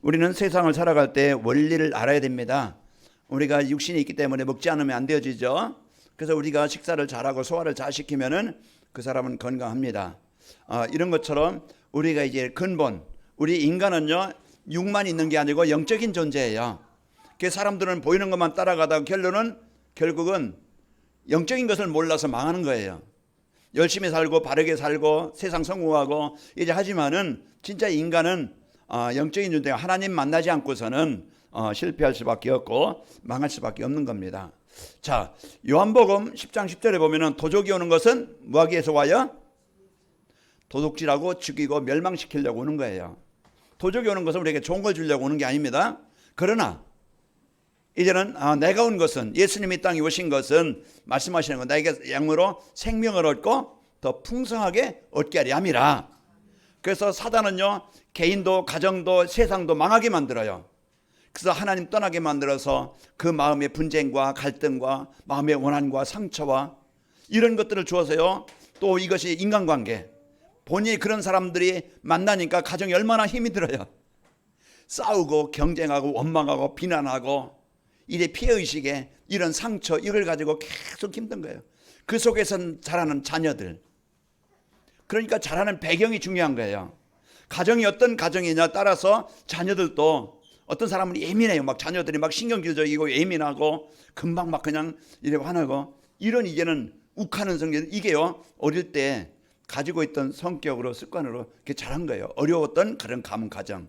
우리는 세상을 살아갈 때 원리를 알아야 됩니다. 우리가 육신이 있기 때문에 먹지 않으면 안 되어지죠. 그래서 우리가 식사를 잘하고 소화를 잘 시키면은 그 사람은 건강합니다. 이런 것처럼 우리가 이제 근본, 우리 인간은요 육만 있는 게 아니고 영적인 존재예요. 그 사람들은 보이는 것만 따라가다가 결국은 영적인 것을 몰라서 망하는 거예요. 열심히 살고 바르게 살고 세상 성공하고 이제 하지만은 진짜 인간은 영적인 존재가 하나님 만나지 않고서는 실패할 수밖에 없고 망할 수밖에 없는 겁니다. 자, 요한복음 10장 10절에 보면은 도적이 오는 것은 뭐하기 위해서 와요? 도둑질하고 죽이고 멸망시키려고 오는 거예요. 도적이 오는 것은 우리에게 좋은 걸 주려고 오는 게 아닙니다. 그러나 이제는 내가 온 것은, 예수님이 땅에 오신 것은 말씀하시는 건 나에게 양으로 생명을 얻고 더 풍성하게 얻게 하리 함이라. 그래서 사단은요 개인도 가정도 세상도 망하게 만들어요. 그래서 하나님 떠나게 만들어서 그 마음의 분쟁과 갈등과 마음의 원한과 상처와 이런 것들을 주어서요, 또 이것이 인간관계, 본인이 그런 사람들이 만나니까 가정이 얼마나 힘이 들어요. 싸우고 경쟁하고 원망하고 비난하고 이래 피해의식에 이런 상처, 이걸 가지고 계속 힘든 거예요. 그 속에서 자라는 자녀들, 그러니까 자라는 배경이 중요한 거예요. 가정이 어떤 가정이냐 따라서 자녀들도, 어떤 사람은 예민해요. 막 자녀들이 막 신경질적이고 예민하고 금방 막 그냥 이래 화나고, 이런 이제는 욱하는 성격, 이게요 어릴 때 가지고 있던 성격으로 습관으로 이렇게 자란 거예요. 어려웠던 그런 가정.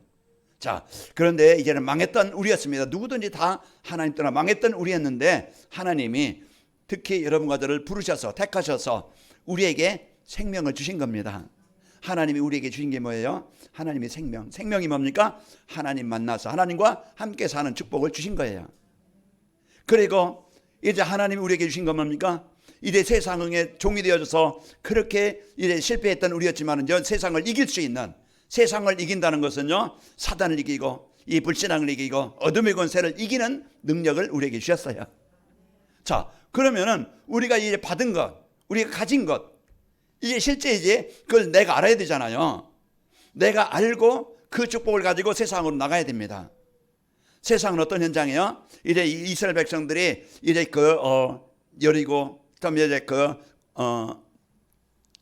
자, 그런데 이제는 망했던 우리였습니다. 누구든지 다 하나님 떠나 망했던 우리였는데, 하나님이 특히 여러분과 저를 부르셔서 택하셔서 우리에게 생명을 주신 겁니다. 하나님이 우리에게 주신 게 뭐예요? 하나님의 생명. 생명이 뭡니까? 하나님 만나서 하나님과 함께 사는 축복을 주신 거예요. 그리고 이제 하나님이 우리에게 주신 건 뭡니까? 이제 세상의 종이 되어져서 그렇게 이제 실패했던 우리였지만 세상을 이길 수 있는, 세상을 이긴다는 것은요 사단을 이기고 이 불신앙을 이기고 어둠의 권세를 이기는 능력을 우리에게 주셨어요. 자, 그러면은 우리가 이제 받은 것, 우리가 가진 것, 이게 실제 이제 그걸 내가 알아야 되잖아요. 내가 알고 그 축복을 가지고 세상으로 나가야 됩니다. 세상은 어떤 현장이에요? 이제 이스라엘 백성들이 이제 여리고, 그다음에 이제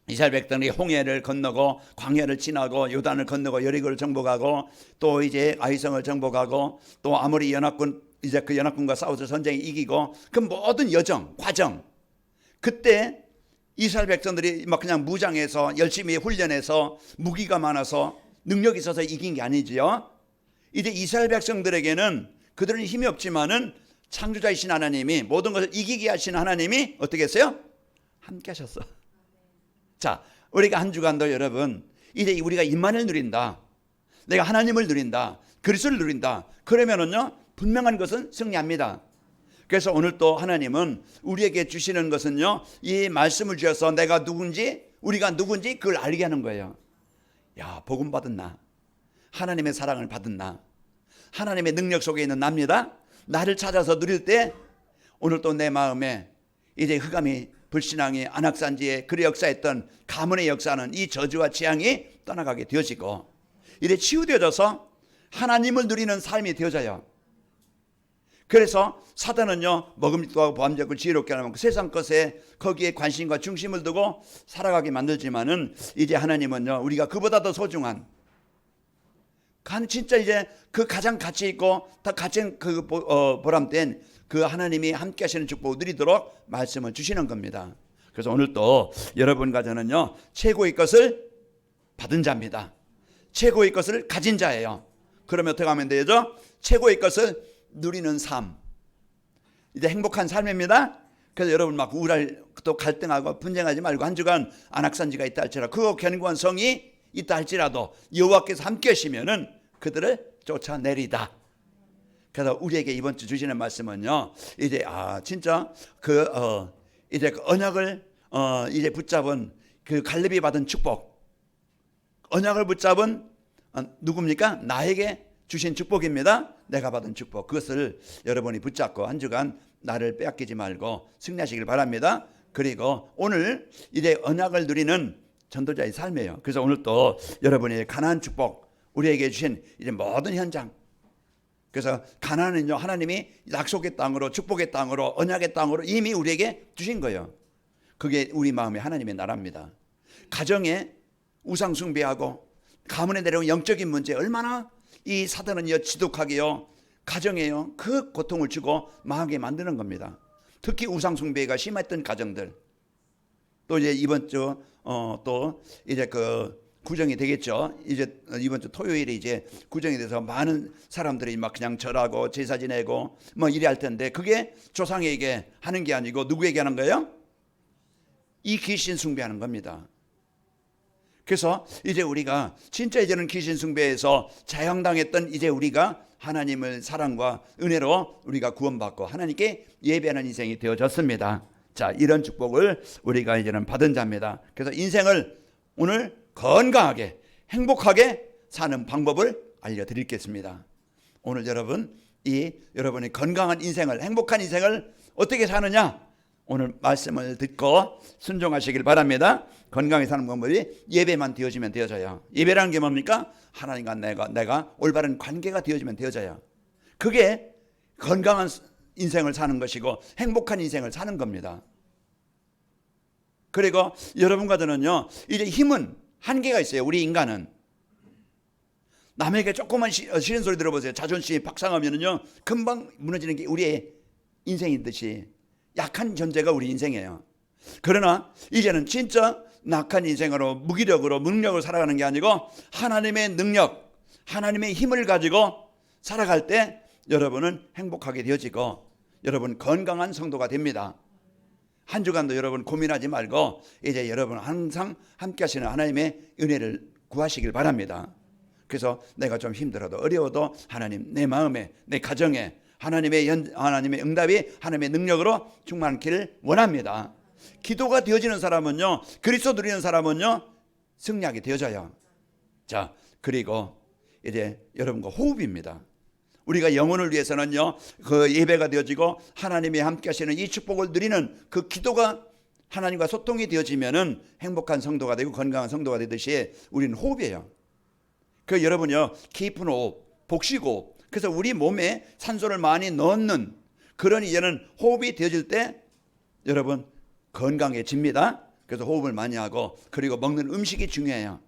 이스라엘 백성이 홍해를 건너고 광야를 지나고 요단을 건너고 여리고를 정복하고 또 이제 아이성을 정복하고 또 아모리 연합군, 이제 그 연합군과 싸워서 전쟁에 이기고, 그 모든 여정, 과정, 그때 이스라엘 백성들이 막 그냥 무장해서 열심히 훈련해서 무기가 많아서 능력이 있어서 이긴 게 아니지요. 이제 이스라엘 백성들에게는 그들은 힘이 없지만은 창조자이신 하나님이, 모든 것을 이기게 하신 하나님이 어떻게 했어요? 함께 하셨어. 자, 우리가 한 주간도 여러분 이제 우리가 임만을 누린다, 내가 하나님을 누린다, 그리스도를 누린다, 그러면은요 분명한 것은 승리합니다. 그래서 오늘 또 하나님은 우리에게 주시는 것은요, 이 말씀을 주셔서 내가 누군지, 우리가 누군지 그걸 알게 하는 거예요. 야, 복음 받은 나, 하나님의 사랑을 받은 나, 하나님의 능력 속에 있는 납니다. 나를 찾아서 누릴 때 오늘 또 내 마음에 이제 흑암이, 불신앙이 안악산지에 그리 역사했던 가문의 역사는 이 저주와 재앙이 떠나가게 되어지고 이제 치유되어져서 하나님을 누리는 삶이 되어져요. 그래서 사단은요 먹음직도 하고 보암직고 지혜롭게 하는 그 세상 것에 거기에 관심과 중심을 두고 살아가게 만들지만은, 이제 하나님은요 우리가 그보다 더 소중한, 진짜 이제 그 가장 가치 있고 다 가장 보람된 그 하나님이 함께 하시는 축복을 누리도록 말씀을 주시는 겁니다. 그래서 오늘 또 여러분과 저는요 최고의 것을 받은 자입니다. 최고의 것을 가진 자예요. 그러면 어떻게 하면 되죠? 최고의 것을 누리는 삶, 이제 행복한 삶입니다. 그래서 여러분 막 우울할, 또 갈등하고 분쟁하지 말고 한 주간 안악산지가 있다 할지라도, 그거 견고한 성이 있다 할지라도 여호와께서 함께 하시면은 그들을 쫓아내리다. 그래서 우리에게 이번 주 주시는 말씀은요, 이제 진짜 이제 그 언약을 이제 붙잡은 그 갈렙이 받은 축복, 언약을 붙잡은 누굽니까? 나에게 주신 축복입니다. 내가 받은 축복, 그것을 여러분이 붙잡고 한 주간 나를 빼앗기지 말고 승리하시길 바랍니다. 그리고 오늘 이제 언약을 누리는 전도자의 삶이에요. 그래서 오늘 또 여러분이 가나안 축복, 우리에게 주신 이제 모든 현장, 그래서 가나안은요, 하나님이 약속의 땅으로, 축복의 땅으로, 언약의 땅으로 이미 우리에게 주신 거예요. 그게 우리 마음의 하나님의 나라입니다. 가정에 우상 숭배하고 가문에 내려온 영적인 문제, 얼마나 이 사단은요 지독하게요 가정에요 그 고통을 주고 망하게 만드는 겁니다. 특히 우상 숭배가 심했던 가정들. 또 이제 이번 주 또 이제 그 구정이 되겠죠. 이제 이번 주 토요일에 이제 구정이 돼서 많은 사람들이 막 그냥 절하고 제사 지내고 뭐 이래 할 텐데, 그게 조상에게 하는 게 아니고 누구에게 하는 거예요? 이 귀신 숭배하는 겁니다. 그래서 이제 우리가 진짜 이제는 귀신 숭배에서 자양당했던 이제 우리가 하나님의 사랑과 은혜로 우리가 구원받고 하나님께 예배하는 인생이 되어졌습니다. 자, 이런 축복을 우리가 이제는 받은 자입니다. 그래서 인생을 오늘 건강하게 행복하게 사는 방법을 알려드리겠습니다. 오늘 여러분의 건강한 인생을, 행복한 인생을 어떻게 사느냐, 오늘 말씀을 듣고 순종하시길 바랍니다. 건강히 사는 방법이 예배만 되어지면 되어져요. 예배라는 게 뭡니까? 하나님과 내가 올바른 관계가 되어지면 되어져요. 그게 건강한 인생을 사는 것이고 행복한 인생을 사는 겁니다. 그리고 여러분과 저는요, 이제 힘은 한계가 있어요. 우리 인간은 남에게 조그만 싫은 소리 들어보세요. 자존심이 박상하면은요 금방 무너지는 게 우리의 인생이듯이 약한 존재가 우리 인생이에요. 그러나 이제는 진짜 낙한 인생으로 무기력으로 무능력으로 살아가는 게 아니고 하나님의 능력, 하나님의 힘을 가지고 살아갈 때 여러분은 행복하게 되어지고 여러분 건강한 성도가 됩니다. 한 주간도 여러분 고민하지 말고 이제 여러분 항상 함께 하시는 하나님의 은혜를 구하시길 바랍니다. 그래서 내가 좀 힘들어도 어려워도 하나님, 내 마음에, 내 가정에 하나님의 응답이 하나님의 능력으로 충만하기를 원합니다. 기도가 되어지는 사람은요, 그리스도 누리는 사람은요 승리하게 되어져요. 자, 그리고 이제 여러분과 호흡입니다. 우리가 영혼을 위해서는요 그 예배가 되어지고 하나님이 함께 하시는 이 축복을 누리는 그 기도가 하나님과 소통이 되어지면은 행복한 성도가 되고 건강한 성도가 되듯이 우리는 호흡이에요. 그 여러분요 깊은 호흡, 복식호흡, 그래서 우리 몸에 산소를 많이 넣는 그런 이제는 호흡이 되어질 때 여러분 건강해집니다. 그래서 호흡을 많이 하고, 그리고 먹는 음식이 중요해요.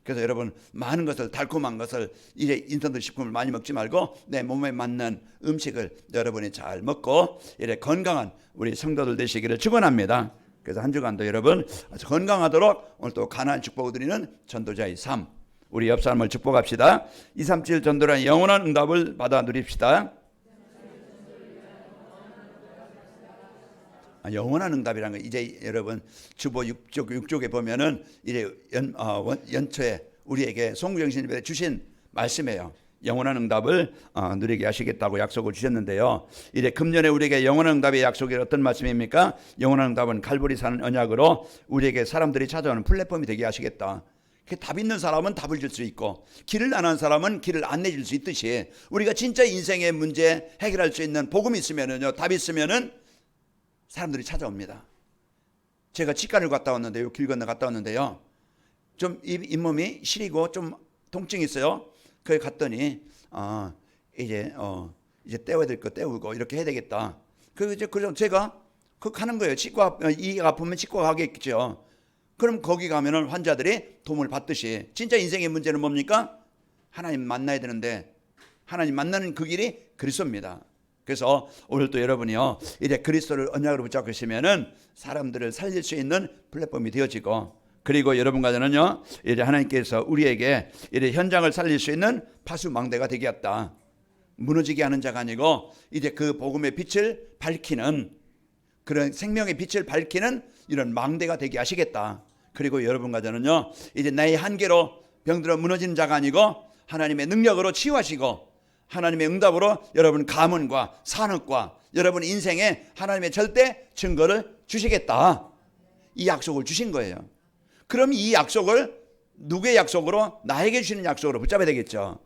그래서 여러분 많은 것을, 달콤한 것을, 이제 인스턴트 식품을 많이 먹지 말고 내 몸에 맞는 음식을 여러분이 잘 먹고 이래 건강한 우리 성도들 되시기를 축원합니다. 그래서 한 주간도 여러분 건강하도록 오늘 또 가나안 축복을 드리는 전도자의 삶, 우리 옆 사람을 축복합시다. 237 전도라는 영원한 응답을 받아 누립시다. 영원한 응답이라는 거 이제 여러분 주보 6쪽에 보면은 이제 연초에 우리에게 송구영신님이 주신 말씀이에요. 영원한 응답을 누리게 하시겠다고 약속을 주셨는데요. 이제 금년에 우리에게 영원한 응답의 약속이 어떤 말씀입니까? 영원한 응답은 칼보리 사는 언약으로 우리에게 사람들이 찾아오는 플랫폼이 되게 하시겠다. 답 있는 사람은 답을 줄 수 있고 길을 안 한 사람은 길을 안내 줄 수 있듯이 우리가 진짜 인생의 문제 해결할 수 있는 복음이 있으면은요, 답이 있으면은 사람들이 찾아옵니다. 제가 치과를 갔다 왔는데요, 길 건너 갔다 왔는데요, 좀 잇몸이 시리고 좀 통증이 있어요. 거기 갔더니 이제 떼어야 될 거 떼우고 이렇게 해야 되겠다. 그래서 제가 가는 거예요. 치과 이가 아프면 치과 가겠죠. 그럼 거기 가면은 환자들이 도움을 받듯이 진짜 인생의 문제는 뭡니까? 하나님 만나야 되는데 하나님 만나는 그 길이 그리스도입니다. 그래서 오늘 또 여러분이요 이제 그리스도를 언약으로 붙잡고 계시면은 사람들을 살릴 수 있는 플랫폼이 되어지고, 그리고 여러분과 저는요 이제 하나님께서 우리에게 이제 현장을 살릴 수 있는 파수망대가 되게 했다. 무너지게 하는 자가 아니고 이제 그 복음의 빛을 밝히는, 그런 생명의 빛을 밝히는 이런 망대가 되게 하시겠다. 그리고 여러분과 저는요 이제 나의 한계로 병들어 무너지는 자가 아니고 하나님의 능력으로 치유하시고 하나님의 응답으로 여러분 가문과 산업과 여러분 인생에 하나님의 절대 증거를 주시겠다. 이 약속을 주신 거예요. 그럼 이 약속을 누구의 약속으로? 나에게 주시는 약속으로 붙잡아야 되겠죠.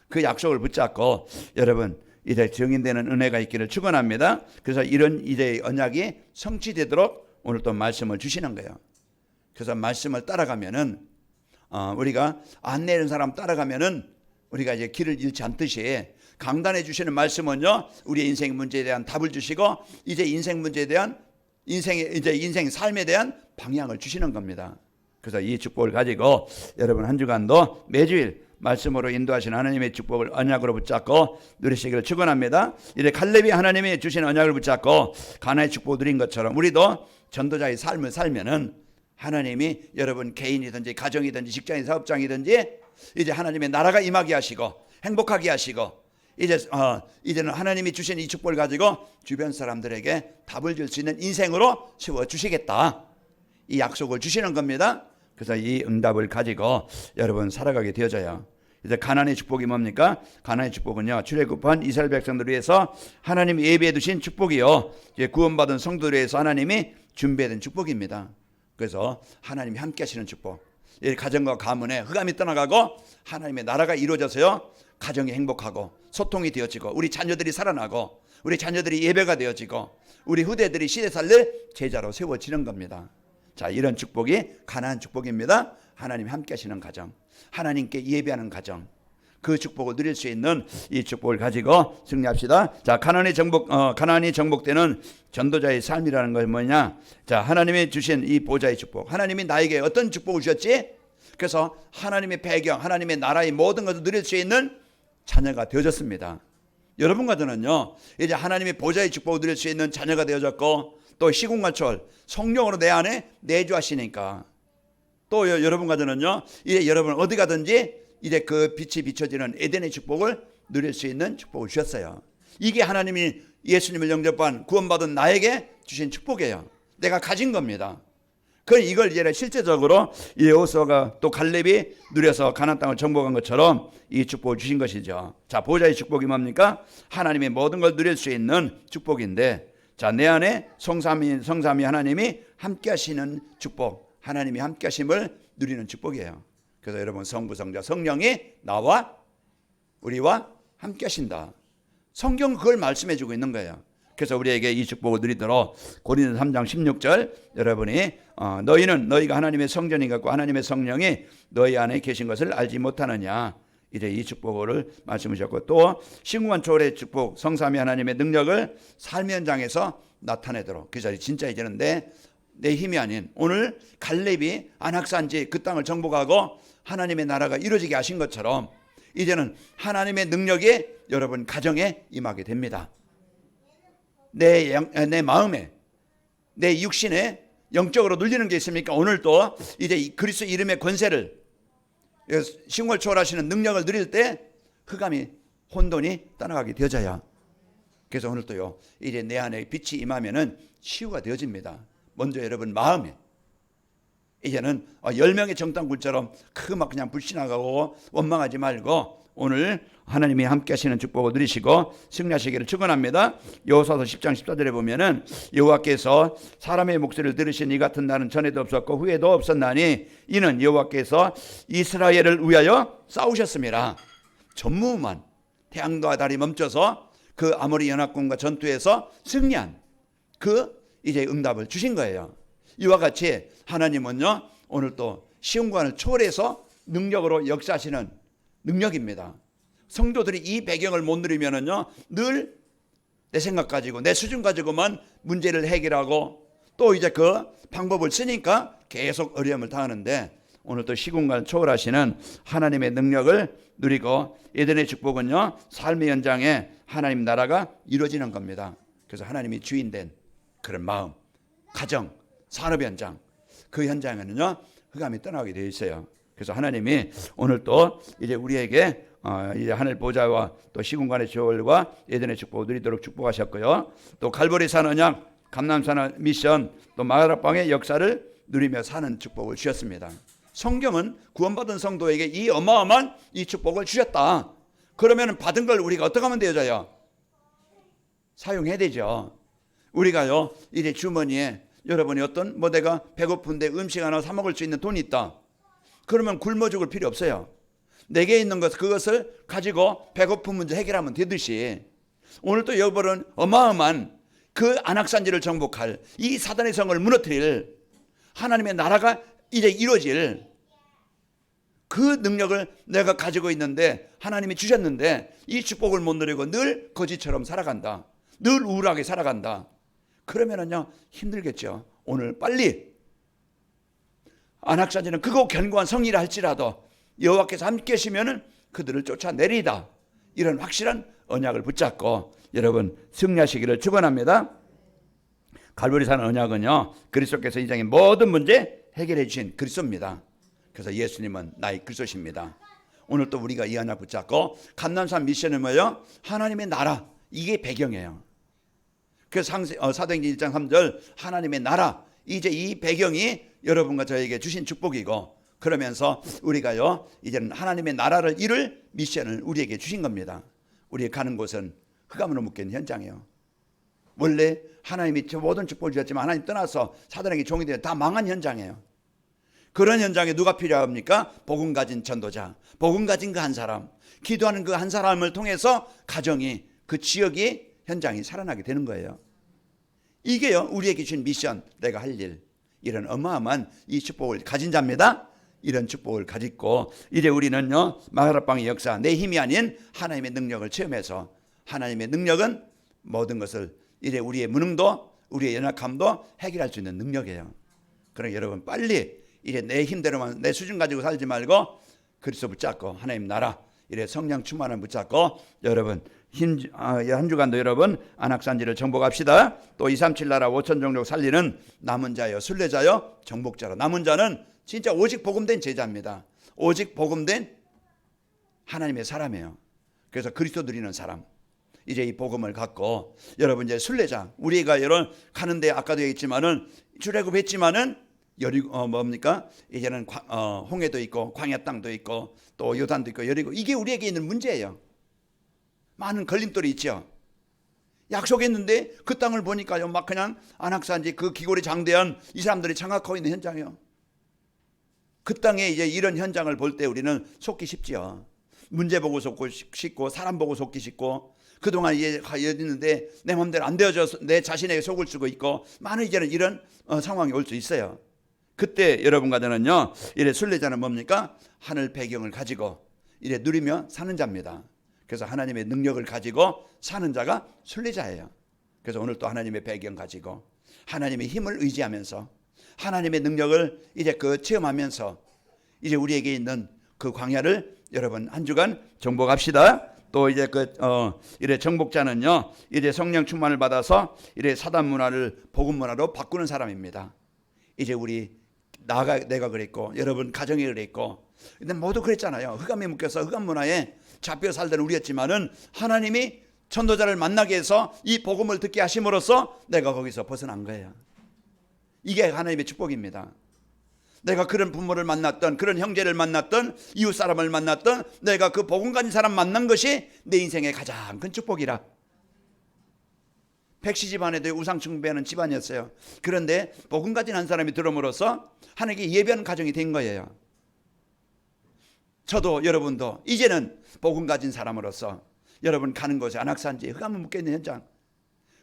그 약속을 붙잡고 여러분 이제 증인되는 은혜가 있기를 축원합니다. 그래서 이런 이제 언약이 성취되도록 오늘 또 말씀을 주시는 거예요. 그래서 말씀을 따라가면은 우리가 안내하는 사람 따라가면은 우리가 이제 길을 잃지 않듯이 강단해 주시는 말씀은요, 우리의 인생 문제에 대한 답을 주시고 이제 인생 문제에 대한 인생 삶에 대한 방향을 주시는 겁니다. 그래서 이 축복을 가지고 여러분 한 주간도 매주일 말씀으로 인도하시는 하나님의 축복을 언약으로 붙잡고 누리시기를 축원합니다. 이제 갈렙이 하나님이 주신 언약을 붙잡고 가나안의 축복을 누린 것처럼 우리도 전도자의 삶을 살면은 하나님이 여러분 개인이든지 가정이든지 직장인 사업장이든지 이제 하나님의 나라가 임하게 하시고 행복하게 하시고 이제는 하나님이 주신 이 축복을 가지고 주변 사람들에게 답을 줄 수 있는 인생으로 세워주시겠다, 이 약속을 주시는 겁니다. 그래서 이 응답을 가지고 여러분 살아가게 되어져요. 이제 가나안의 축복이 뭡니까? 가나안의 축복은요, 출애굽한 이스라엘 백성들을 위해서 하나님이 예비해 두신 축복이요, 구원받은 성도들을 위해서 하나님이 준비해 둔 축복입니다. 그래서 하나님이 함께 하시는 축복, 가정과 가문에 흑암이 떠나가고 하나님의 나라가 이루어져서요, 가정이 행복하고 소통이 되어지고 우리 자녀들이 살아나고 우리 자녀들이 예배가 되어지고 우리 후대들이 시대 살릴 제자로 세워지는 겁니다. 자, 이런 축복이 가나안 축복입니다. 하나님 함께 하시는 가정, 하나님께 예배하는 가정, 그 축복을 누릴 수 있는 이 축복을 가지고 승리합시다. 자, 가나안이 정복되는 전도자의 삶이라는 것은 뭐냐? 자, 하나님이 주신 이 보좌의 축복, 하나님이 나에게 어떤 축복을 주셨지? 그래서 하나님의 배경, 하나님의 나라의 모든 것을 누릴 수 있는 자녀가 되어졌습니다. 여러분과 저는요, 이제 하나님의 보좌의 축복을 누릴 수 있는 자녀가 되어졌고, 또 시공간초월 성령으로 내 안에 내주하시니까, 또 여러분과 저는요, 이제 여러분 어디 가든지 이제 그 빛이 비춰지는 에덴의 축복을 누릴 수 있는 축복을 주셨어요. 이게 하나님이 예수님을 영접한 구원받은 나에게 주신 축복이에요. 내가 가진 겁니다. 이걸 이제 실제적으로 여호수아가 또 갈렙이 누려서 가나안 땅을 정복한 것처럼 이 축복을 주신 것이죠. 자, 보좌의 축복이 뭡니까? 하나님의 모든 걸 누릴 수 있는 축복인데, 자, 내 안에 성삼위 하나님이 함께 하시는 축복, 하나님이 함께 하심을 누리는 축복이에요. 그래서 여러분, 성부, 성자, 성령이 나와 우리와 함께 하신다. 성경은 그걸 말씀해 주고 있는 거예요. 그래서 우리에게 이 축복을 누리도록 고린도서 3장 16절 여러분이 너희는 너희가 하나님의 성전이 같고 하나님의 성령이 너희 안에 계신 것을 알지 못하느냐, 이제 이 축복을 말씀하셨고, 또 신구한 초월의 축복, 성삼위 하나님의 능력을 삶의 현장에서 나타내도록. 그래서 진짜 이제는 내 힘이 아닌, 오늘 갈렙이 안악산지 그 땅을 정복하고 하나님의 나라가 이루어지게 하신 것처럼 이제는 하나님의 능력이 여러분 가정에 임하게 됩니다. 내 마음에, 내 육신에 영적으로 눌리는 게 있습니까? 오늘 또 이제 그리스도 이름의 권세를, 신월 초월하시는 능력을 누릴 때 흑암이, 혼돈이 떠나가게 되어져야. 그래서 오늘 또요, 이제 내 안에 빛이 임하면은 치유가 되어집니다. 먼저 여러분 마음에, 이제는 10명의 정탐꾼처럼 막 그냥 불신하고 원망하지 말고 오늘 하나님이 함께 하시는 축복을 누리시고 승리하시기를 축원합니다. 여호수아서 10장 14절에 보면은 여호와께서 사람의 목소리를 들으신 이 같은 날은 전에도 없었고 후에도 없었나니 이는 여호와께서 이스라엘을 위하여 싸우셨습니다. 전무후무한 태양과 달이 멈춰서 그 아모리 연합군과 전투에서 승리한 그 이제 응답을 주신 거예요. 이와 같이 하나님은요, 오늘 또 시험관을 초월해서 능력으로 역사하시는 능력입니다. 성도들이 이 배경을 못 누리면은요, 늘 내 생각 가지고 내 수준 가지고만 문제를 해결하고 또 이제 그 방법을 쓰니까 계속 어려움을 당하는데, 오늘 또 시공간을 초월하시는 하나님의 능력을 누리고 에덴의 축복은요, 삶의 현장에 하나님 나라가 이루어지는 겁니다. 그래서 하나님이 주인된 그런 마음, 가정, 산업 현장, 그 현장에는요 흑암이 떠나게 되어 있어요. 그래서 하나님이 오늘 또 이제 우리에게 이제 하늘 보좌와 또 시공간의 조월과 에덴의 축복을 누리도록 축복하셨고요. 또 갈보리산 언약, 감람산 미션, 또 마가다방의 역사를 누리며 사는 축복을 주셨습니다. 성경은 구원받은 성도에게 이 어마어마한 이 축복을 주셨다. 그러면 받은 걸 우리가 어떻게 하면 되어져요? 사용해야 되죠. 우리가요, 이제 주머니에 여러분이 어떤 내가 배고픈데 음식 하나 사 먹을 수 있는 돈이 있다. 그러면 굶어 죽을 필요 없어요. 내게 있는 그것을 가지고 배고픈 문제 해결하면 되듯이 오늘 또 여러분은 어마어마한 그 안악산지를 정복할 이 사단의 성을 무너뜨릴 하나님의 나라가 이제 이루어질 그 능력을 내가 가지고 있는데 하나님이 주셨는데 이 축복을 못 누리고 늘 거지처럼 살아간다. 늘 우울하게 살아간다. 그러면은요 힘들겠죠. 오늘 빨리 안악산지는 크고 견고한 성이라 할지라도 여호와께서 함께 하시면은 그들을 쫓아내리다. 이런 확실한 언약을 붙잡고 여러분 승리하시기를 축원합니다. 갈보리산 언약은요 그리스도께서 인생의 모든 문제 해결해 주신 그리스도입니다. 그래서 예수님은 나의 그리스도십니다. 오늘 또 우리가 이 언약 붙잡고 감난산 미션은 뭐예요? 하나님의 나라. 이게 배경이에요. 그래서 사도행전 1장 3절 하나님의 나라. 이제 이 배경이 여러분과 저에게 주신 축복이고 그러면서 우리가요 이제는 하나님의 나라를 이룰 미션을 우리에게 주신 겁니다. 우리가 가는 곳은 흑암으로 묶인 현장이에요. 원래 하나님이 저 모든 축복을 주셨지만 하나님 떠나서 사단에게 종이 되어 다 망한 현장이에요. 그런 현장에 누가 필요합니까? 복음 가진 전도자, 복음 가진 그 한 사람, 기도하는 그 한 사람을 통해서 가정이 그 지역이 현장이 살아나게 되는 거예요. 이게요 우리에게 주신 미션, 내가 할 일, 이런 어마어마한 이 축복을 가진 자입니다. 이런 축복을 가지고 이제 우리는요 마가라방의 역사, 내 힘이 아닌 하나님의 능력을 체험해서 하나님의 능력은 모든 것을 이제 우리의 무능도 우리의 연약함도 해결할 수 있는 능력이에요. 그러니까 여러분 빨리 이제 내 힘대로만 내 수준 가지고 살지 말고 그리스도 붙잡고 하나님 나라 이래 성령 충만을 붙잡고 여러분 한 주간도 여러분 안악산지를 정복합시다. 또 237 나라 5천 종족 살리는 남은 자여 순례자여 정복자로. 남은 자는 진짜 오직 복음된 제자입니다. 오직 복음된 하나님의 사람이에요. 그래서 그리스도 누리는 사람. 이제 이 복음을 갖고 여러분 이제 순례자 우리가 여러 가는데 아까도 얘기했지만은 출애굽했지만은 여리고 뭡니까? 이제는 홍해도 있고 광야 땅도 있고 또 요단도 있고 여리고 이게 우리에게 있는 문제예요. 많은 걸림돌이 있죠. 약속했는데 그 땅을 보니까요 막 그냥 안악산지 그 기골이 장대한 이 사람들이 장악하고 있는 현장이에요. 그 땅에 이제 이런 현장을 볼 때 우리는 속기 쉽지요. 문제 보고 속기 쉽고 사람 보고 속기 쉽고 그동안 이제 있는데 내 마음대로 안 되어져서 내 자신에게 속을 쓰고 있고 많은 이제는 이런 상황이 올 수 있어요. 그때 여러분과 저는요 이래 순례자는 뭡니까? 하늘 배경을 가지고 이래 누리며 사는 자입니다. 그래서 하나님의 능력을 가지고 사는 자가 순례자예요. 그래서 오늘 또 하나님의 배경 가지고 하나님의 힘을 의지하면서 하나님의 능력을 이제 체험하면서 이제 우리에게 있는 그 광야를 여러분 한 주간 정복합시다. 또 이제 이래 정복자는요 이제 성령 충만을 받아서 이래 사단 문화를 복음 문화로 바꾸는 사람입니다. 이제 우리 내가 그랬고 여러분 가정이 그랬고 근데 모두 그랬잖아요. 흑암에 묶여서 흑암 문화에 잡혀 살던 우리였지만은 하나님이 전도자를 만나게 해서 이 복음을 듣게 하심으로써 내가 거기서 벗어난 거예요. 이게 하나님의 축복입니다. 내가 그런 부모를 만났던 그런 형제를 만났던 이웃 사람을 만났던 내가 그 복음 가진 사람 만난 것이 내 인생의 가장 큰 축복이라. 백시 집안에도 우상 숭배하는 집안이었어요. 그런데 복음 가진 한 사람이 들어옴으로써 하나님께 예배하는 가정이 된 거예요. 저도 여러분도 이제는 복음 가진 사람으로서 여러분 가는 곳에 안악산지 흑암에 묶여있는 현장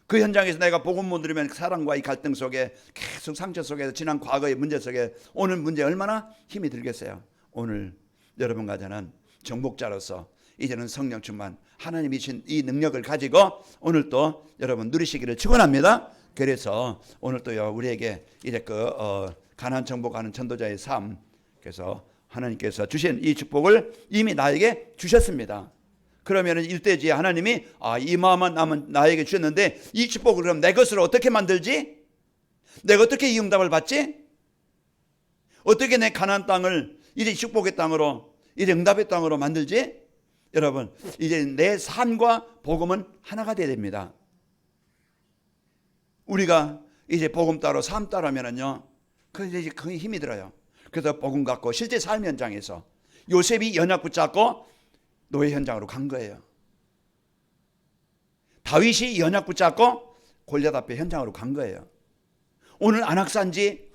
그 현장에서 내가 복음 못 들으면 사랑과의 갈등 속에 계속 상처 속에서 지난 과거의 문제 속에 오늘 문제 얼마나 힘이 들겠어요. 오늘 여러분과 저는 정복자로서 이제는 성령 충만 하나님이 주신 이 능력을 가지고 오늘 또 여러분 누리시기를 축원합니다. 그래서 오늘 또요 우리에게 이제 가나안 정복하는 전도자의 삶 그래서 하나님께서 주신 이 축복을 이미 나에게 주셨습니다. 그러면 일대지에 하나님이 이 마음만 남은 나에게 주셨는데 이 축복을 그럼 내 것으로 어떻게 만들지? 내가 어떻게 이 응답을 받지? 어떻게 내 가나안 땅을 이제 축복의 땅으로 이제 응답의 땅으로 만들지? 여러분 이제 내 삶과 복음은 하나가 되어야 됩니다. 우리가 이제 복음 따로 삶 따라면은요 그 이제 거의 힘이 들어요. 그래서 복음 갖고 실제 삶 현장에서 요셉이 연약 붙잡고 노예 현장으로 간 거예요. 다윗이 연약 붙잡고 골리앗 앞에 현장으로 간 거예요. 오늘 안악산지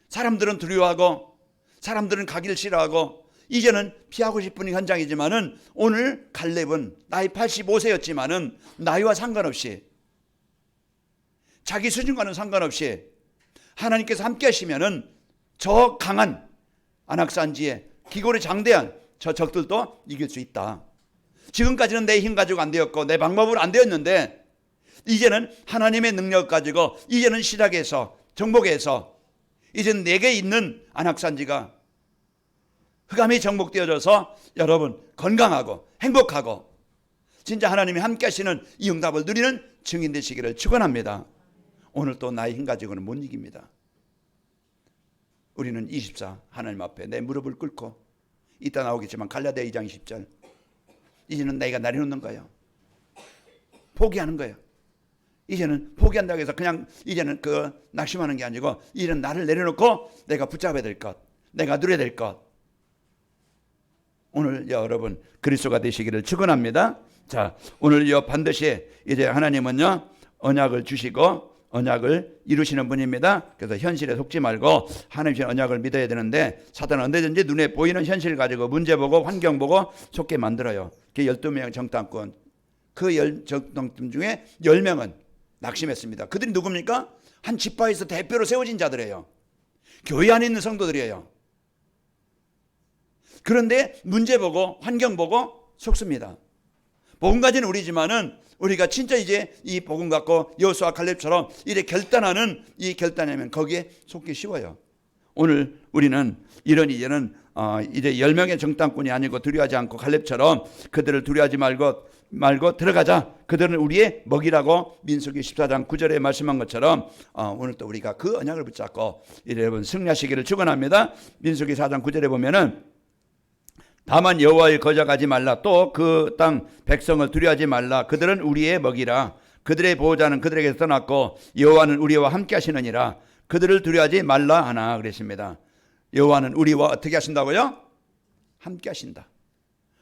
사람들은 두려워하고 사람들은 가기를 싫어하고 이제는 피하고 싶은 현장이지만은 오늘 갈렙은 나이 85세였지만은 나이와 상관없이 자기 수준과는 상관없이 하나님께서 함께 하시면은 저 강한 안악산지에 기골이 장대한 저 적들도 이길 수 있다. 지금까지는 내 힘 가지고 안 되었고 내 방법으로 안 되었는데 이제는 하나님의 능력 가지고 이제는 시작해서 정복해서 이제는 내게 있는 안악산지가 흑암이 정복되어져서 여러분 건강하고 행복하고 진짜 하나님이 함께 하시는 이 응답을 누리는 증인 되시기를 축원합니다. 오늘 또 나의 힘 가지고는 못 이깁니다. 우리는 24 하나님 앞에 내 무릎을 꿇고 이따 나오겠지만 갈라디아 2장 10절 이제는 내가 내려놓는 거예요. 포기하는 거예요. 이제는 포기한다고 해서 그냥 이제는 낙심하는 게 아니고 이제는 나를 내려놓고 내가 붙잡아야 될 것, 내가 누려야 될 것. 오늘 여러분 그리스도가 되시기를 축원합니다. 자, 오늘요 반드시 이제 하나님은요 언약을 주시고 언약을 이루시는 분입니다. 그래서 현실에 속지 말고 하나님의 언약을 믿어야 되는데 사단은 언제든지 눈에 보이는 현실 가지고 문제 보고 환경 보고 속게 만들어요. 그 12명 정탐꾼 그 정탐꾼 중에 10명은 낙심했습니다. 그들이 누굽니까? 한 지파에서 대표로 세워진 자들이에요. 교회 안에 있는 성도들이에요. 그런데 문제 보고 환경 보고 속습니다. 복음 가진 우리지만은 우리가 진짜 이제 이 복음 갖고 여호수아 갈렙처럼 이래 결단하는 이 결단하면 거기에 속기 쉬워요. 오늘 우리는 이런 이제는 이제 10명의 정탐꾼이 아니고 두려워하지 않고 갈렙처럼 그들을 두려워하지 말고 들어가자. 그들은 우리의 먹이라고 민수기 14장 9절에 말씀한 것처럼 오늘 또 우리가 그 언약을 붙잡고 여러분 승리하시기를 축원합니다. 민수기 4장 9절에 보면은 다만 여호와의 거저가지 말라. 또 그 땅 백성을 두려워하지 말라. 그들은 우리의 먹이라. 그들의 보호자는 그들에게서 떠났고 여호와는 우리와 함께 하시느니라. 그들을 두려워하지 말라 하나 그랬습니다. 여호와는 우리와 어떻게 하신다고요? 함께 하신다.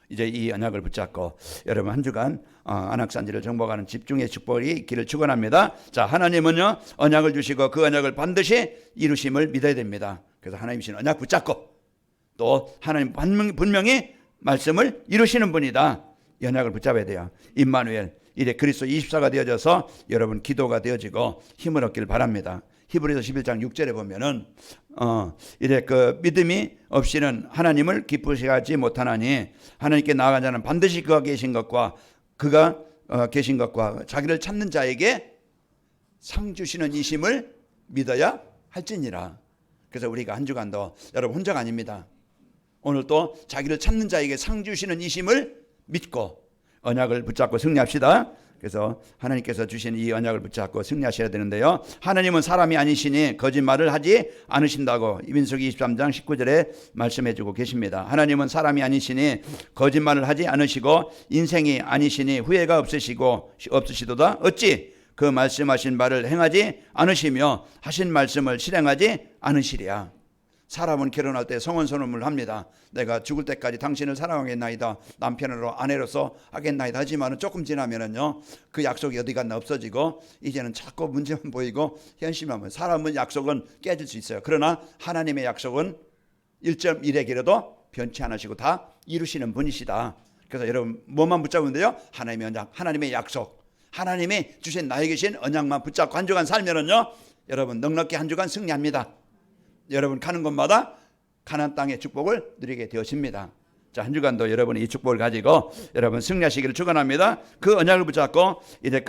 이제 이 언약을 붙잡고 여러분 한 주간 안악산지를 정복하는 집중의 축복이 있기를 축원합니다. 자, 하나님은요 언약을 주시고 그 언약을 반드시 이루심을 믿어야 됩니다. 그래서 하나님이신 언약 붙잡고 또 하나님 분명히 말씀을 이루시는 분이다. 언약을 붙잡아야 돼요. 임마누엘 이제 그리스도 24가 되어져서 여러분 기도가 되어지고 힘을 얻기를 바랍니다. 히브리서 11장 6절에 보면은 이제 그 믿음이 없이는 하나님을 기쁘시게 하지 못하나니 하나님께 나아간 자는 반드시 그가 계신 것과 자기를 찾는 자에게 상 주시는 이심을 믿어야 할지니라. 그래서 우리가 한 주간도 여러분 혼자가 아닙니다. 오늘 또 자기를 찾는 자에게 상 주시는 이심을 믿고 언약을 붙잡고 승리합시다. 그래서 하나님께서 주신 이 언약을 붙잡고 승리하셔야 되는데요. 하나님은 사람이 아니시니 거짓말을 하지 않으신다고 민수기 23장 19절에 말씀해 주고 계십니다. 하나님은 사람이 아니시니 거짓말을 하지 않으시고 인생이 아니시니 후회가 없으시도다. 어찌 그 말씀하신 바를 행하지 않으시며 하신 말씀을 실행하지 않으시랴. 사람은 결혼할 때 성혼선언을 합니다. 내가 죽을 때까지 당신을 사랑하겠나이다. 남편으로 아내로서 하겠나이다. 하지만 조금 지나면은요 그 약속이 어디 갔나 없어지고 이제는 자꾸 문제만 보이고 현실만. 사람은 약속은 깨질 수 있어요. 그러나 하나님의 약속은 1.1의 길에도 변치 않으시고 다 이루시는 분이시다. 그래서 여러분 뭐만 붙잡으면 돼요? 하나님의 언약, 하나님의 약속, 하나님이 주신 나에게 주신 언약만 붙잡고 한 주간 살면은요 여러분 넉넉히 한 주간 승리합니다. 여러분 가는 곳마다 가나안 땅의 축복을 누리게 되어집니다. 자, 한 주간도 여러분이 이 축복을 가지고 여러분 승리하시기를 축원합니다. 그 언약을 붙잡고 이제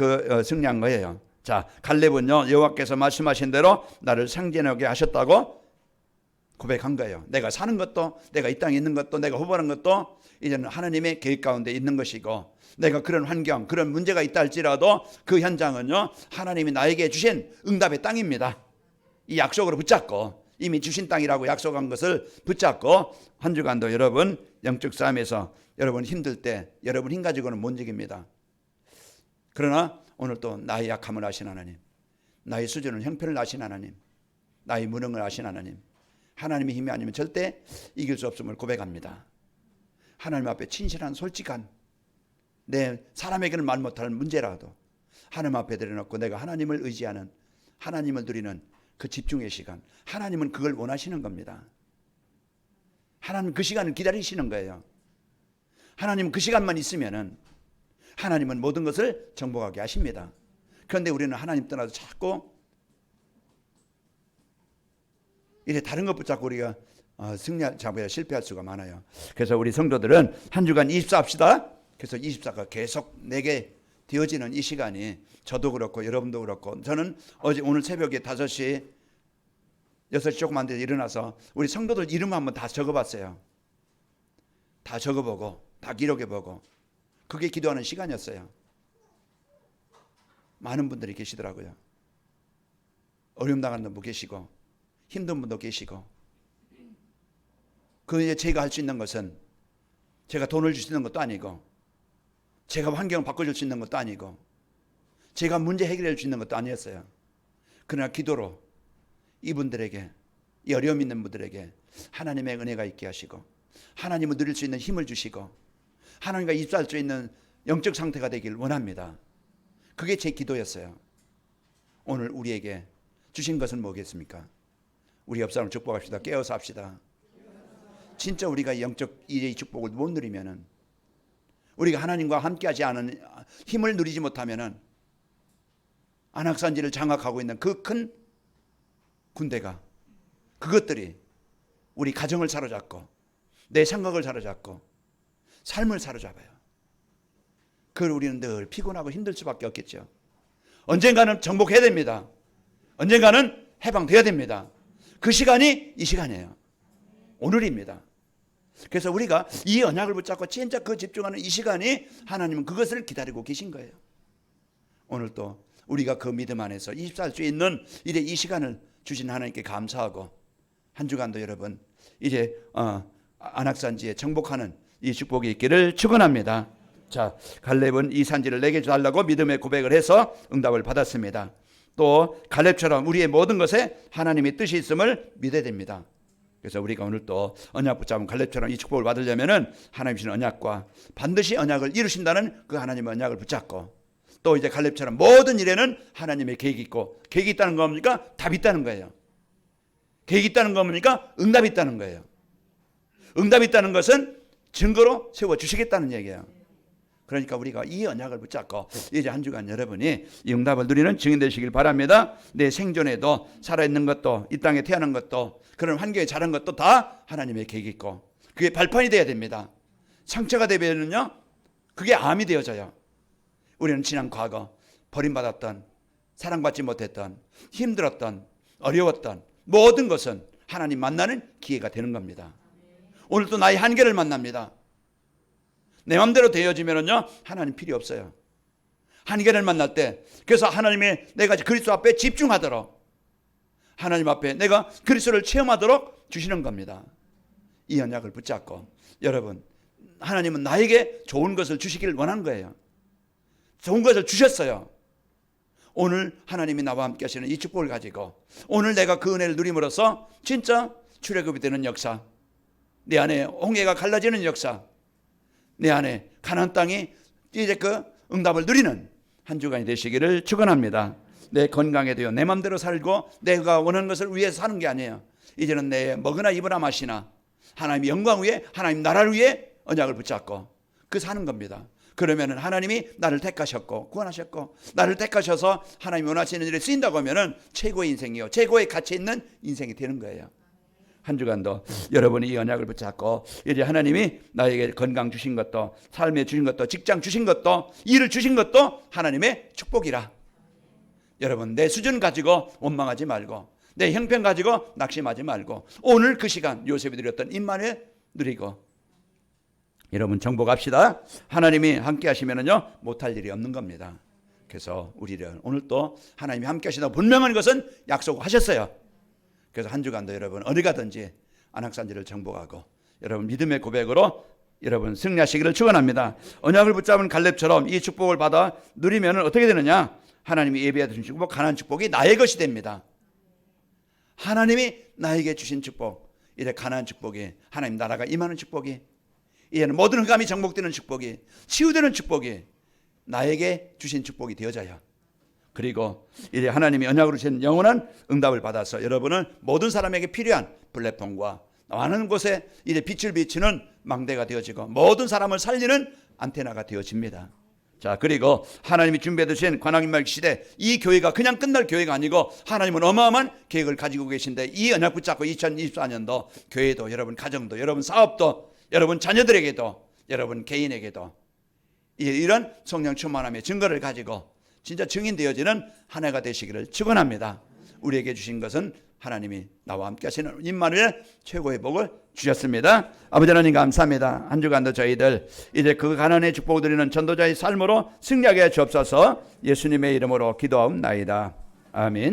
승리한 거예요. 자, 갈렙은요 여호와께서 말씀하신 대로 나를 상전하게 하셨다고 고백한 거예요. 내가 사는 것도 내가 이 땅에 있는 것도 내가 후보하는 것도 이제는 하나님의 계획 가운데 있는 것이고 내가 그런 환경 그런 문제가 있다 할지라도 그 현장은요 하나님이 나에게 주신 응답의 땅입니다. 이 약속으로 붙잡고 이미 주신 땅이라고 약속한 것을 붙잡고 한 주간도 여러분 영적 싸움에서 여러분 힘들 때 여러분 힘 가지고는 못 이깁니다. 그러나 오늘 또 나의 약함을 아신 하나님, 나의 수준은 형편을 아신 하나님, 나의 무능을 아신 하나님, 하나님의 힘이 아니면 절대 이길 수 없음을 고백합니다. 하나님 앞에 진실한 솔직한 내 사람에게는 말 못할 문제라도 하나님 앞에 내려놓고 내가 하나님을 의지하는 하나님을 누리는 그 집중의 시간, 하나님은 그걸 원하시는 겁니다. 하나님 그 시간을 기다리시는 거예요. 하나님 그 시간만 있으면은 하나님은 모든 것을 정복하게 하십니다. 그런데 우리는 하나님 떠나서 자꾸 이래 다른 것 붙잡고 우리가 승리하자 실패할 수가 많아요. 그래서 우리 성도들은 한 주간 24 합시다. 그래서 24가 계속 내게 되어지는 이 시간이 저도 그렇고 여러분도 그렇고 저는 오늘 새벽에 5시 6시 조금 안 돼서 일어나서 우리 성도들 이름 한번 다 적어봤어요. 다 적어보고 다 기록해보고 그게 기도하는 시간이었어요. 많은 분들이 계시더라고요. 어려움 당하는 분도 계시고 힘든 분도 계시고 그 제가 할 수 있는 것은 제가 돈을 줄 수 있는 것도 아니고 제가 환경을 바꿔줄 수 있는 것도 아니고 제가 문제 해결해 줄 수 있는 것도 아니었어요. 그러나 기도로 이분들에게 이 어려움 있는 분들에게 하나님의 은혜가 있게 하시고 하나님을 누릴 수 있는 힘을 주시고 하나님과 입사할 수 있는 영적 상태가 되길 원합니다. 그게 제 기도였어요. 오늘 우리에게 주신 것은 뭐겠습니까? 우리 옆 사람 축복합시다. 깨어서 합시다. 진짜 우리가 영적 이 축복을 못 누리면은 우리가 하나님과 함께하지 않은 힘을 누리지 못하면은 안악산지를 장악하고 있는 그 큰 군대가 그것들이 우리 가정을 사로잡고 내 생각을 사로잡고 삶을 사로잡아요. 그걸 우리는 늘 피곤하고 힘들 수밖에 없겠죠. 언젠가는 정복해야 됩니다. 언젠가는 해방돼야 됩니다. 그 시간이 이 시간이에요. 오늘입니다. 그래서 우리가 이 언약을 붙잡고 진짜 그 집중하는 이 시간이 하나님은 그것을 기다리고 계신 거예요. 오늘 또 우리가 그 믿음 안에서 24할 수 있는 이제 이 시간을 주신 하나님께 감사하고 한 주간도 여러분 이제 안악산지에 정복하는 이 축복이 있기를 축원합니다. 자, 갈렙은 이 산지를 내게 달라고 믿음의 고백을 해서 응답을 받았습니다. 또 갈렙처럼 우리의 모든 것에 하나님의 뜻이 있음을 믿어야 됩니다. 그래서 우리가 오늘 또 언약 붙잡은 갈렙처럼 이 축복을 받으려면은 하나님 주신 언약과 반드시 언약을 이루신다는 그 하나님의 언약을 붙잡고 또 이제 갈렙처럼 모든 일에는 하나님의 계획이 있고 계획이 있다는 거 뭡니까? 답이 있다는 거예요. 계획이 있다는 거 뭡니까? 응답이 있다는 거예요. 응답이 있다는 것은 증거로 세워주시겠다는 얘기예요. 그러니까 우리가 이 언약을 붙잡고 이제 한 주간 여러분이 이 응답을 누리는 증인 되시길 바랍니다. 내 생존에도 살아있는 것도 이 땅에 태어난 것도 그런 환경에 자란 것도 다 하나님의 계획이 있고 그게 발판이 되어야 됩니다. 상처가 되면요 그게 암이 되어져요. 우리는 지난 과거 버림받았던 사랑받지 못했던 힘들었던 어려웠던 모든 것은 하나님 만나는 기회가 되는 겁니다. 오늘 또 나의 한계를 만납니다. 내 마음대로 되어지면은요 하나님 필요 없어요. 한계를 만날 때 그래서 하나님의 내가 그리스도 앞에 집중하도록 하나님 앞에 내가 그리스도를 체험하도록 주시는 겁니다. 이 언약을 붙잡고 여러분 하나님은 나에게 좋은 것을 주시기를 원한 거예요. 좋은 것을 주셨어요. 오늘 하나님이 나와 함께 하시는 이 축복을 가지고 오늘 내가 그 은혜를 누림으로써 진짜 출애굽이 되는 역사, 내 안에 홍해가 갈라지는 역사, 내 안에 가나안 땅이 이제 그 응답을 누리는 한 주간이 되시기를 축원합니다. 내 건강에 되어 내 맘대로 살고 내가 원하는 것을 위해서 사는 게 아니에요. 이제는 내 먹으나 입으나 마시나 하나님의 영광 위에 하나님 나라를 위해 언약을 붙잡고 그 사는 겁니다. 그러면은 하나님이 나를 택하셨고 구원하셨고 나를 택하셔서 하나님이 원하시는 일에 쓰인다고 하면은 최고의 인생이요 최고의 가치 있는 인생이 되는 거예요. 한 주간도 여러분이 이 언약을 붙잡고 이제 하나님이 나에게 건강 주신 것도 삶에 주신 것도 직장 주신 것도 일을 주신 것도 하나님의 축복이라. 여러분 내 수준 가지고 원망하지 말고 내 형편 가지고 낙심하지 말고 오늘 그 시간 요셉이 누렸던 임만을 누리고 여러분 정복합시다. 하나님이 함께 하시면은요 못할 일이 없는 겁니다. 그래서 우리를 오늘 또 하나님이 함께 하시다 분명한 것은 약속하셨어요. 그래서 한 주간도 여러분 어디 가든지 안악산지를 정복하고 여러분 믿음의 고백으로 여러분 승리하시기를 축원합니다. 언약을 붙잡은 갈렙처럼 이 축복을 받아 누리면 어떻게 되느냐? 하나님이 예비해 주신 축복 가나안 축복이 나의 것이 됩니다. 하나님이 나에게 주신 축복 이제 가나안 축복이 하나님 나라가 임하는 축복이 이제는 모든 흑암이 정복되는 축복이 치유되는 축복이 나에게 주신 축복이 되어져요. 그리고 이제 하나님이 언약으로 주신 영원한 응답을 받아서 여러분은 모든 사람에게 필요한 플랫폼과 많은 곳에 이제 빛을 비추는 망대가 되어지고 모든 사람을 살리는 안테나가 되어집니다. 자, 그리고 하나님이 준비해 두신 관왕인말 시대, 이 교회가 그냥 끝날 교회가 아니고 하나님은 어마어마한 계획을 가지고 계신데, 이 언약 붙잡고 2024년도 교회도, 여러분 가정도, 여러분 사업도, 여러분 자녀들에게도, 여러분 개인에게도 이런 성령 충만함의 증거를 가지고 진짜 증인되어지는 한 해가 되시기를 축원합니다. 우리에게 주신 것은 하나님이 나와 함께 하시는 임마누엘 최고의 복을 주셨습니다. 아버지 하나님 감사합니다. 한 주간도 저희들 이제 그 가난의 축복을 드리는 전도자의 삶으로 승리하게 주옵소서. 예수님의 이름으로 기도하옵나이다. 아멘.